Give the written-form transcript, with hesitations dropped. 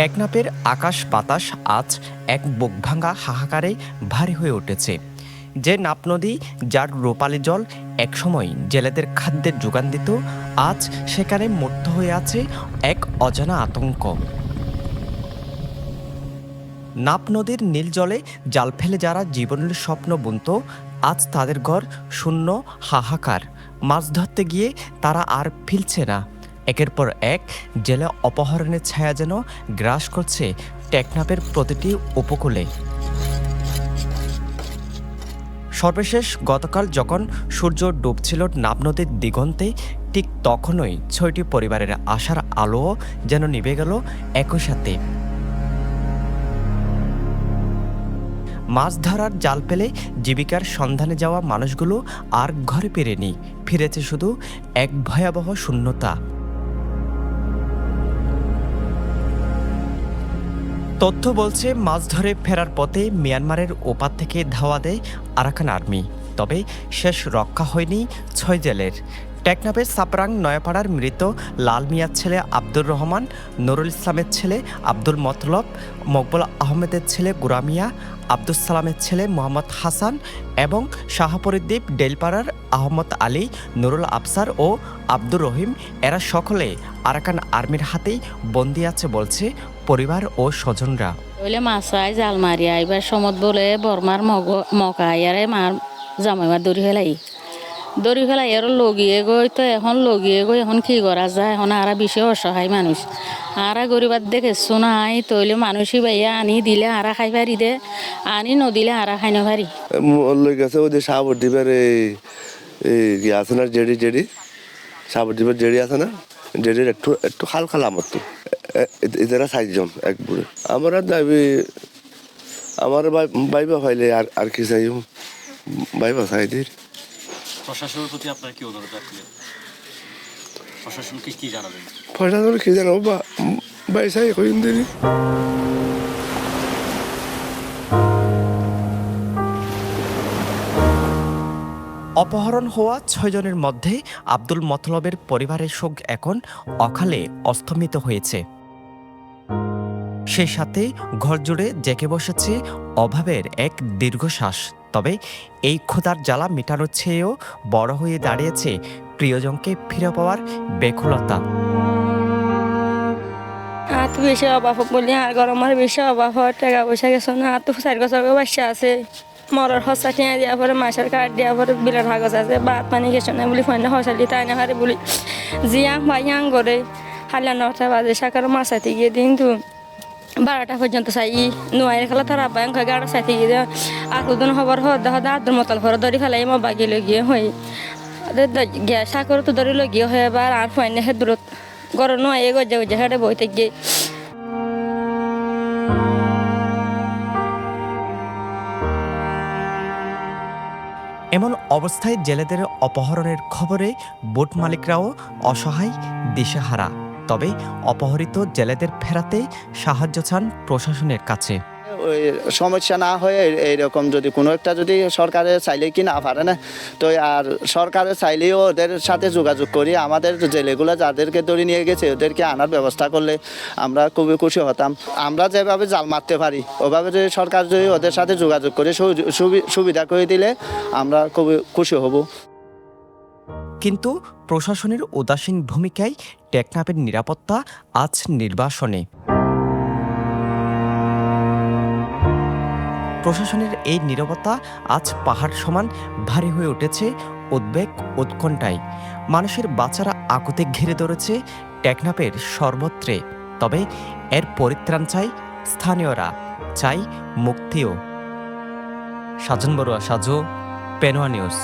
টেকনাফের আকাশ বাতাস আজ এক বুকভাঙা হাহাকারে ভারী হয়ে উঠেছে। যে নাপ নদী, যার রূপালী জল একসময় জেলেদের খাদ্যের যোগান দিত, আজ সেখানে মূর্ত হয়ে আছে এক অজানা আতঙ্ক। নাপ নদীর নীল জলে জাল ফেলে যারা জীবনের স্বপ্ন বুনত, আজ তাদের ঘর শূন্য, হাহাকার। মাছ ধরতে গিয়ে তারা আর ফিরছে না। একের পর এক জেলে অপহরণের ছায়া যেন গ্রাস করছে টেকনাফের প্রতিটি উপকূলে। সর্বশেষ গতকাল যখন সূর্য ডুবছিল নাপ নদীর দিগন্তে, ঠিক তখনই ৬টি পরিবারের আশার আলোও যেন নিভে গেল একই সাথে। মাছ ধরার জাল পেলে জীবিকার সন্ধানে যাওয়া মানুষগুলো আর ঘরে ফেরেনি, ফিরেছে শুধু এক ভয়াবহ শূন্যতা। তথ্য বলছে, মাছ ধরে ফেরার পথে মিয়ানমারের ওপার থেকে ধাওয়া দেয় আরাকান আর্মি। তবে শেষ রক্ষা হয়নি ৬ জেলের। টেকনাফের সাপরাং নয়াপাড়ার মৃত লাল মিয়ার ছেলে আব্দুর রহমান, নুরুল ইসলামের ছেলে আব্দুল মতলব, মকবুল আহমেদের ছেলে গুরামিয়া, আব্দুস সালামের ছেলে মোহাম্মদ হাসান এবং শাহপরীদ্বীপ ডেলপাড়ার আহমদ আলী, নুরুল আফসার ও আব্দুর রহিম, এরা সকলে আরাকান আর্মির হাতেই বন্দি আছে বলছে পরিবার ও স্বজনরা। ওইলে মাছাই জাল মারিয়া এবার সমত বলে বর্মার মকা ইয়ারে মার জামাইমার দড়ি ফেলাই আর লগিয়ে গই। তো এখন লগিয়ে গই এখন কি করা যায়? এখন আরা বেশি অসহায় মানুষ, আরা গরিবার দেখে শোনাই তৈলে মানুষই ভাইয়া আনি দিলে আরা খাই পারি দে, আনি নদিলে আরা খাই না পারি। লই গেছে ওদের সাবদ্বীপের এই আছে না জেডি সাবদ্বীপের জেডি আছে না, জেডির একটু খাল আমার তো এদের ৬০ জন এক বুড়ে। আমরা দাবি আমার বাইবা ফাইলে আর কি চাই, বাইবা চাই দিই। প্রশাসনের প্রতি আপনার কি অনুরোধ রাখলেন? প্রশাসনকে কি জানাবেন? প্রশাসন কি জানাবো বাইসাই কইন দিনি। অপহরণ হওয়া ৬ জনের মধ্যে আব্দুল মতলবের পরিবারের শোক এখন অকালে অস্তমিত হয়েছে। সেই সাথে ঘরজুড়ে জেঁকে বসেছে অভাবের এক দীর্ঘশ্বাস। তবে এই ক্ষুধার জ্বালা মেটানোর চেয়েও বড় হয়ে দাঁড়িয়েছে প্রিয়জনকে ফিরে পাওয়ার ব্যাকুলতা। আর তো বেশি অভাব বলি আর গরমের বেশি অভাব হয়, টাকা পয়সা গেছে না। আর তো ৪ বছর বাচ্চা আছে, মরার হসা টিয়া দেওয়া পরে মাসের কাঠ দেওয়া পরে বিলের কাগজ আছে, ভাত পানি গেছে না বলি ফোনে হসালি তাই না হারে বলি জিয়াং ভাইয়াং করে হালিয়া ৯টা বাজে সাকার মাছ চাইতে গিয়ে কিন্তু 12টা পর্যন্ত চাই নোয়াইয়ের খেলা তার আব্বাই গাড়া চাইতে গিয়ে আর হুদন খবর হদা আদর মতল ঘর ধরি ফেলাই মই বাগি লগিয়ে হই গ্যাস সাকর তো ধরি লগিয়ে হয় এবার আর ফোনে হে দূরত গরম নোয়াই গজে গজে হেঁটে বইতে গিয়ে। এমন অবস্থায় জেলেদের অপহরণের খবরে বোট মালিকরাও অসহায়, দিশেহারা। তবে অপহরিত জেলেদের ফেরাতে সাহায্য চান প্রশাসনের কাছে। ওই সমস্যা না হয়ে এইরকম যদি কোনো একটা যদি সরকারে চাইলে কি না পারে না, তো আর সরকারে চাইলেও ওদের সাথে যোগাযোগ করি আমাদের জেলেগুলো যাদেরকে ধরে নিয়ে গেছে ওদেরকে আনার ব্যবস্থা করলে আমরা খুবই খুশি হতাম। আমরা যেভাবে জাল মারতে পারি ওভাবে যদি সরকার যদি ওদের সাথে যোগাযোগ করে সুবিধা করে দিলে আমরা খুবই খুশি হব। কিন্তু প্রশাসনের উদাসীন ভূমিকায় টেকনাফের নিরাপত্তা আজ নির্বাসনে। প্রশাসনের এই নীরবতা আজ পাহাড় সমান ভারী হয়ে উঠেছে উদ্বেগ, উৎকণ্ঠায়। মানুষের বাচ্চারা আকুতে ঘিরে ধরেছে টেকনাফের সর্বত্রে। তবে এর পরিত্রাণ চাই স্থানীয়রা, চাই মুক্তিও। সাজন বড়ুয়া, সাজু, পেনোয়া নিউজ।